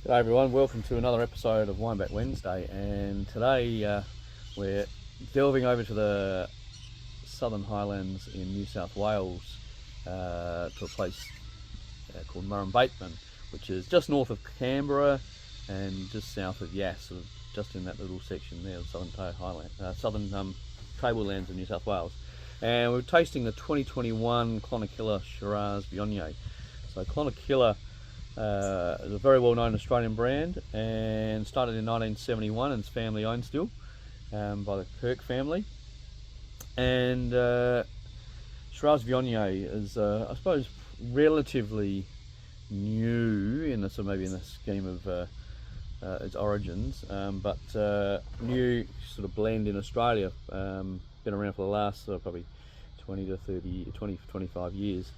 G'day everyone, welcome to another episode of Wine Back Wednesday, and today we're delving over to the Southern Highlands in New South Wales to a place called Murrambateman, which is just north of Canberra and just south of Yass, sort of just in that little section there of Southern Tablelands of New South Wales. And we're tasting the 2021 Clonakilla Shiraz Viognier. So Clonakilla is a very well-known Australian brand and started in 1971 and it's family owned still by the Kirk family. And Shiraz Viognier is, I suppose, relatively new in the maybe in the scheme of its origins, but new sort of blend in Australia. Been around for the last probably 20 to 25 years.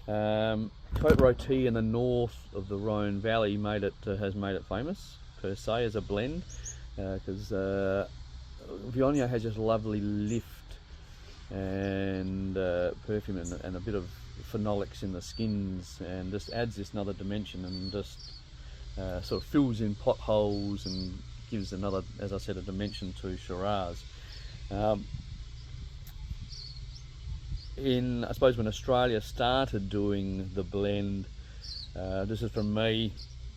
Côte-Rotie in the north of the Rhône Valley has made it famous per se as a blend, because Viognier has just lovely lift and perfume and a bit of phenolics in the skins, and just adds this another dimension and just sort of fills in potholes and gives another, as I said, a dimension to Shiraz. I suppose when Australia started doing the blend, this is from me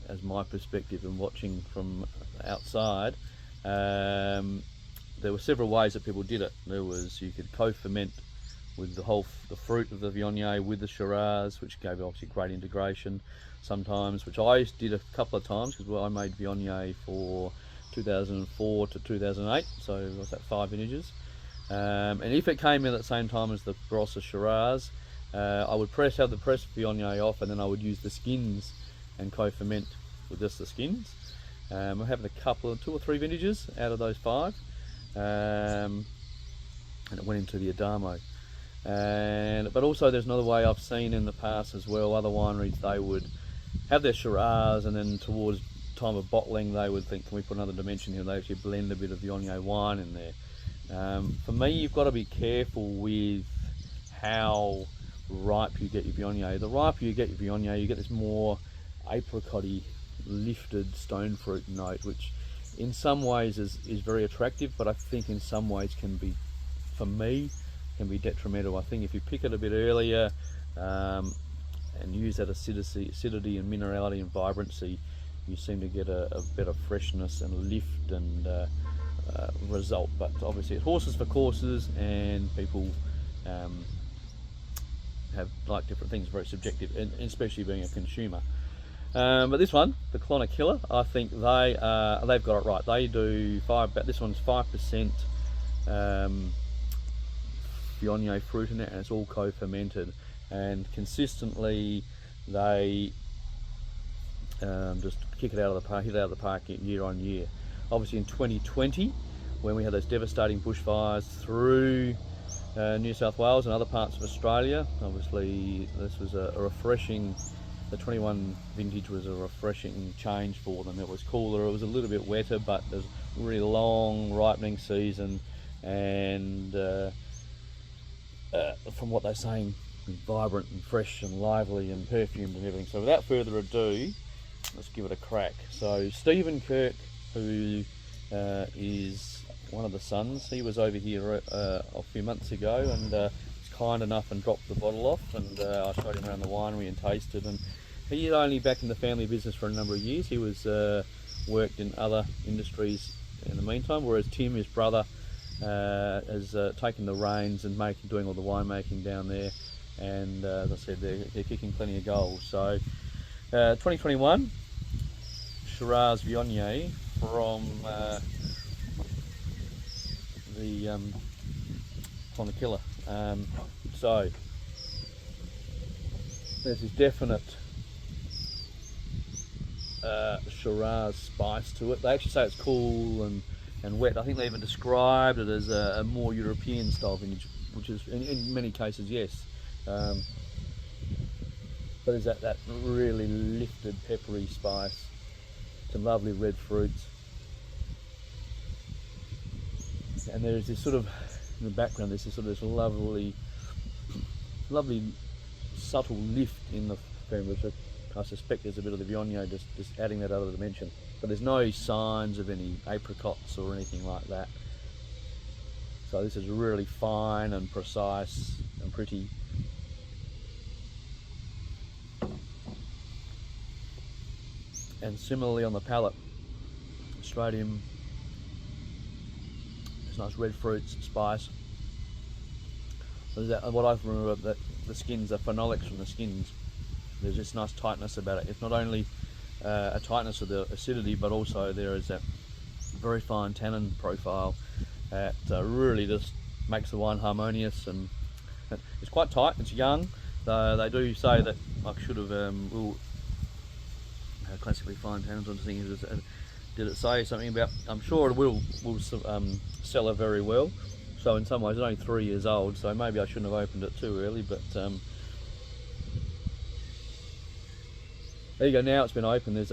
as my perspective and watching from outside, there were several ways that people did it. You could co-ferment with the fruit of the Viognier with the Shiraz, which gave obviously great integration sometimes, which I did a couple of times because I made Viognier for 2004 to 2008, so what's that, 5 vintages. And if it came in at the same time as the Barossa Shiraz, I would have the pressed Viognier off, and then I would use the skins and co-ferment with just the skins. We're having a couple of 2 or 3 vintages out of those 5, and it went into the Adamo. But also there's another way I've seen in the past as well. Other wineries, they would have their Shiraz, and then towards time of bottling they would think, can we put another dimension here? They actually blend a bit of Viognier wine in there. For me, you've got to be careful with how ripe you get your Viognier. The riper you get your Viognier, you get this more apricot-y, lifted stone fruit note, which in some ways is very attractive, but I think in some ways for me, can be detrimental. I think if you pick it a bit earlier and use that acidity and minerality and vibrancy, you seem to get a better freshness and lift and result. But obviously it's horses for courses, and people have like different things, very subjective, and especially being a consumer. But this one, the Clonakilla, I think they've got it right. They do this one's 5% Viognier fruit in it, and it's all co-fermented, and consistently they just hit it out of the park year on year. Obviously in 2020, when we had those devastating bushfires through New South Wales and other parts of Australia, obviously this was a refreshing, the 21 vintage was a refreshing change for them. It was cooler, it was a little bit wetter, but there's a really long ripening season, and from what they're saying, vibrant and fresh and lively and perfumed and everything. So without further ado, let's give it a crack. So Stephen Kirk, who is one of the sons, he was over here a few months ago, and was kind enough and dropped the bottle off, and I showed him around the winery and tasted. And he's only back in the family business for a number of years. He was worked in other industries in the meantime, whereas Tim, his brother, has taken the reins and doing all the winemaking down there. And as I said, they're kicking plenty of goals. So 2021 Shiraz Viognier from the Clonakilla. So there's this definite Shiraz spice to it. They actually say it's cool and wet. I think they even described it as a more European style vintage, which is in many cases, yes. But there's that really lifted peppery spice, some lovely red fruits, and there's this sort of, in the background, there's this lovely subtle lift in the perfume, which I suspect there's a bit of the Viognier just adding that other dimension. But there's no signs of any apricots or anything like that. So this is really fine and precise and pretty. And similarly on the palate, Stradivarius, there's nice red fruits, spice. So what I remember, that the skins, the phenolics from the skins, there's this nice tightness about it. It's not only a tightness of the acidity, but also there is that very fine tannin profile that really just makes the wine harmonious, and it's quite tight. It's young. They do say that I should have classically fine tannins. I'm just thinking, did it say something about? I'm sure it will cellar very well. So in some ways, it's only 3 years old, so maybe I shouldn't have opened it too early. But there you go. Now it's been opened. There's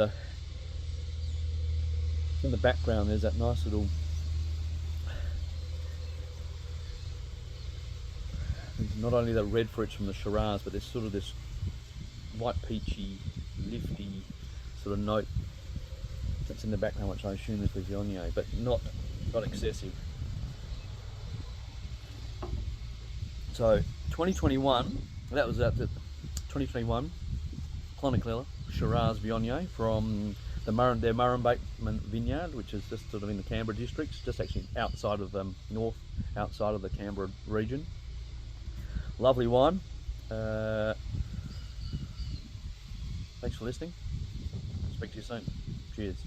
in the background. There's that nice little. Not only the red fruits from the Shiraz, but there's sort of this white peachy, lifty sort of note that's in the background, which I assume is the Viognier, but not excessive. So 2021, that was at the 2021 Clonakilla Shiraz Viognier from their Murrambateman vineyard, which is just sort of in the Canberra districts, just actually outside of north, outside of the Canberra region. Lovely wine. Thanks for listening. Speak to you soon. Cheers.